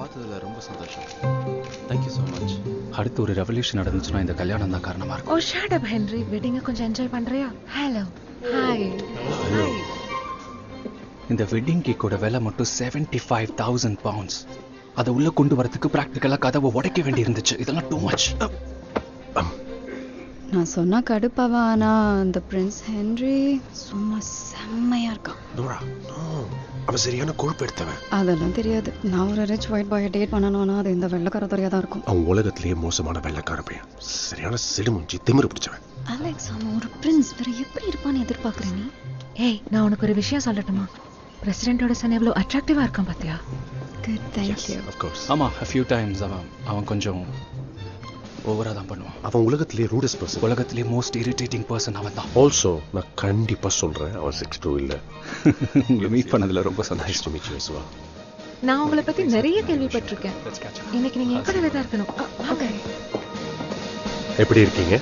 பார்த்ததுல ரொம்ப சந்தோஷம். Thank you so much. அடுத்து ஒரு ரெவல்யூஷன் நடந்துச்சுன்னா இந்த கல்யாணம் தான் காரணமா இருக்கும். ஓ ஷட் அப் ஹென்றி, வெட்டிங்க கொஞ்சம் என்ஜாய் பண்றியா? Hello hi hi. இந்த வெட்டிங் கேக்கோட விலை மட்டும் 75,000 pounds. அதை உள்ள கொண்டு வரதுக்கு பிராக்டிக்கலா கதவை உடைக்க வேண்டி இருந்துச்சு. இதெல்லாம் டூ மச். நான் சொன்னா கடுப்பாவா, ஆனா அந்த பிரின்ஸ் ஹென்றி சும்மா செம்மையா இருக்கான். அவன் சரியான கொழுப்பு எடுத்தவன். அதெல்லாம் தெரியாது. நான் ஒரு ரிச் ஒயிட் பாய் டேட் பண்ணணும்னா அது இந்த வெள்ளக்கார துறையா தான் இருக்கும். அவன் உலகத்திலேயே மோசமான வெள்ளக்கார பையன். சரியான சிடுமுஞ்சி திமிரு பிடிச்சவன். அலெக்ஸ், அவன் ஒரு பிரின்ஸ், வேற எப்படி இருப்பான்னு எதிர்பார்க்குற நீ? ஏய், நான் உனக்கு ஒரு விஷயம் சொல்லட்டுமா? பிரசிடென்ட்டோட சன் எவ்வளோ அட்ராக்டிவா இருக்கான் பாத்தியா? Good, thank you. Of course. ஆமா, a few times அவன் கொஞ்சம் ஓவரா தான் பண்ணுவான். அவன் உலகத்திலேயே ரூடஸ்ட் பர்சன். உலகத்திலேயே மோஸ்ட் இரிட்டேட்டிங் பர்சன் அவன் தான். ஆல்சோ நான் கண்டிப்பா சொல்றேன், அவன் 6'2" இல்ல. உங்களை மீட் பண்ணதுல ரொம்ப சந்தோஷம். நான் உங்களை பத்தி நிறைய கேள்விப்பட்டிருக்கேன். இன்னைக்கு நீங்க என் கூடவே தான் இருக்கணும். ஓகே. எப்படி இருக்கீங்க?